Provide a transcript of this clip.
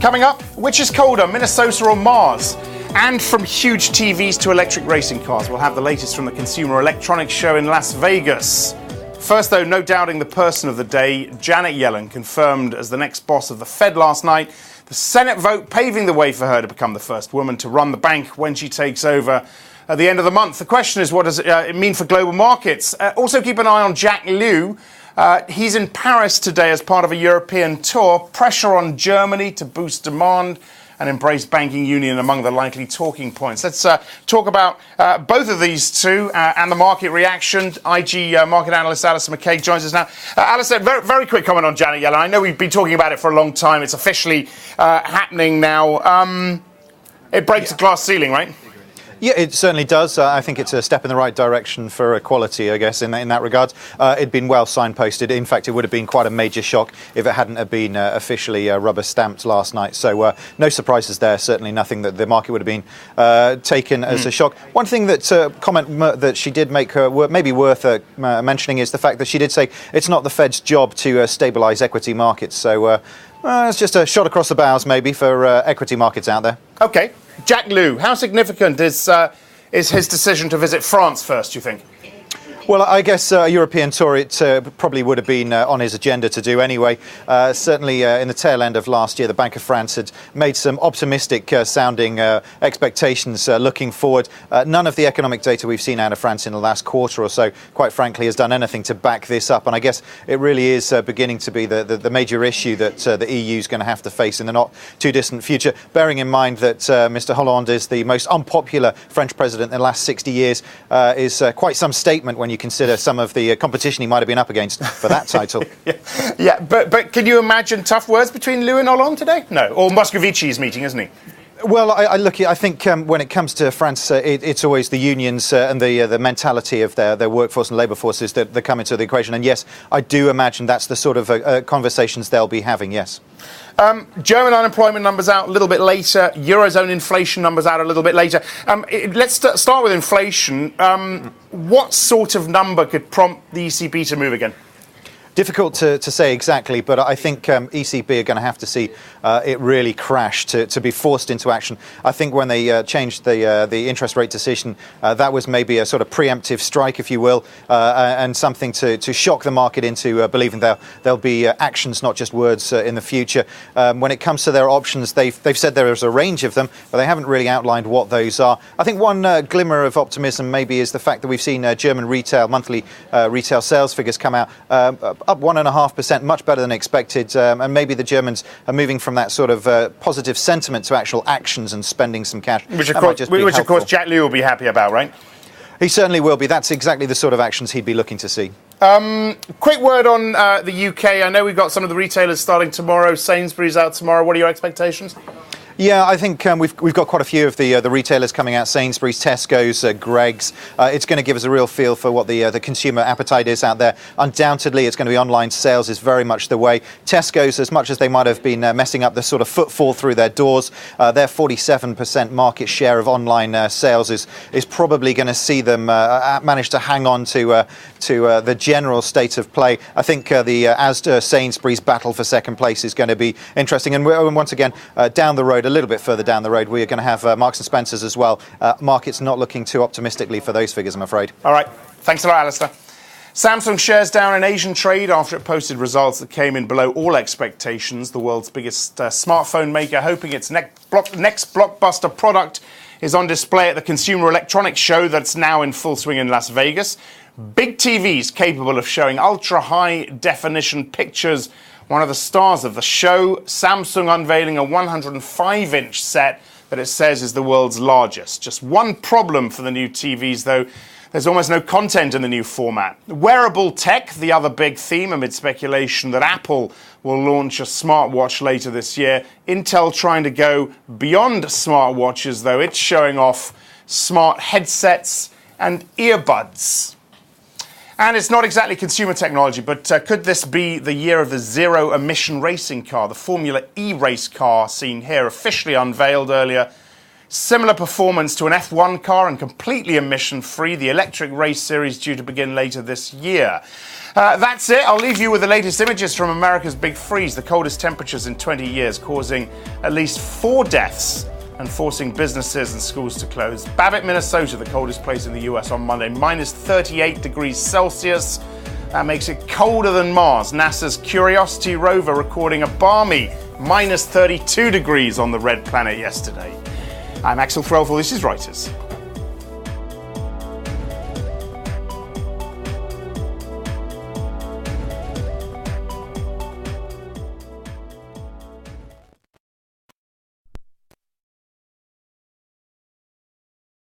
Coming up, which is colder, Minnesota or Mars? And from huge TVs to electric racing cars, we'll have the latest from the Consumer Electronics Show in Las Vegas. First, though, no doubting the person of the day, Janet Yellen, confirmed as the next boss of the Fed last night. The Senate vote paving the way for her to become the first woman to run the bank when she takes over at the end of the month. The question is, what does it mean for global markets? Also, keep an eye on Jack Lew. He's in Paris today as part of a European tour. Pressure on Germany to boost demand and embrace banking union among the likely talking points. Let's talk about both of these two and the market reaction. IG market analyst Alistair McCaig joins us now. Alistair, very quick comment on Janet Yellen. I know we've been talking about it for a long time. It's officially happening now. It breaks the glass ceiling, right? Yeah, it certainly does. I think it's a step in the right direction for equality, I guess, in that regard. It'd been well signposted. In fact, it would have been quite a major shock if it hadn't have been officially rubber stamped last night. So no surprises there. Certainly nothing that the market would have been taken as a shock. One thing that comment that she did make maybe worth mentioning is the fact that she did say it's not the Fed's job to stabilise equity markets. So it's just a shot across the bows maybe for equity markets out there. OK. Jack Lew, how significant is his decision to visit France first, do you think? Well, I guess a European tour, it probably would have been on his agenda to do anyway. Certainly in the tail end of last year, the Bank of France had made some optimistic sounding expectations looking forward. None of the economic data we've seen out of France in the last quarter or so, quite frankly, has done anything to back this up. And I guess it really is beginning to be the major issue that the EU is going to have to face in the not too distant future, bearing in mind that Mr. Hollande is the most unpopular French president in the last 60 years, is quite some statement when you consider some of the competition he might have been up against for that title. Yeah, but can you imagine tough words between Lew and Hollande today? No, or Moscovici is meeting, isn't he? Well, I think when it comes to France, it's always the unions and the mentality of their workforce and labour forces that come into the equation. And yes, I do imagine that's the sort of conversations they'll be having, yes. German unemployment numbers out a little bit later. Eurozone inflation numbers out a little bit later. Let's start with inflation. What sort of number could prompt the ECB to move again? Difficult to say exactly, but I think ECB are going to have to see it really crash to be forced into action. I think when they changed the interest rate decision, that was maybe a sort of preemptive strike, if you will, and something to shock the market into believing there'll be actions, not just words, in the future. When it comes to their options, they've said there is a range of them, but they haven't really outlined what those are. I think one glimmer of optimism maybe is the fact that we've seen German monthly retail sales figures come out up 1.5%, much better than expected, and maybe the Germans are moving from that sort of positive sentiment to actual actions and spending some cash. Which of course Jack Lew will be happy about, right? He certainly will be. That's exactly the sort of actions he'd be looking to see. Quick word on the UK. I know we've got some of the retailers starting tomorrow. Sainsbury's out tomorrow. What are your expectations? Yeah, I think we've got quite a few of the retailers coming out: Sainsbury's, Tesco's, Greggs. It's going to give us a real feel for what the consumer appetite is out there. Undoubtedly, it's going to be online sales is very much the way. Tesco's, as much as they might have been messing up the sort of footfall through their doors, their 47% market share of online sales is probably going to see them manage to hang on to the general state of play. I think the Asda Sainsbury's battle for second place is going to be interesting. And once again, down the road, a little bit further down the road, we are going to have Marks and Spencer's as well. Market's not looking too optimistically for those figures, I'm afraid. All right. Thanks a lot, Alistair. Samsung shares down in Asian trade after it posted results that came in below all expectations. The world's biggest smartphone maker hoping its next blockbuster product is on display at the Consumer Electronics Show that's now in full swing in Las Vegas. Big TVs capable of showing ultra-high definition pictures. One of the stars of the show, Samsung unveiling a 105-inch set that it says is the world's largest. Just one problem for the new TVs, though. There's almost no content in the new format. Wearable tech, the other big theme amid speculation that Apple will launch a smartwatch later this year. Intel trying to go beyond smartwatches, though. It's showing off smart headsets and earbuds. And it's not exactly consumer technology, but could this be the year of the zero-emission racing car? The Formula E race car seen here, officially unveiled earlier, Similar performance to an F1 car and completely emission-free. The electric race series due to begin later this year. That's it. I'll leave you with the latest images from America's big freeze, the coldest temperatures in 20 years, causing at least 4 deaths and forcing businesses and schools to close. Babbitt, Minnesota, the coldest place in the US on Monday, minus 38 degrees Celsius. That makes it colder than Mars. NASA's Curiosity rover recording a balmy minus 32 degrees on the red planet yesterday. I'm Axel Threlfall. This is Reuters.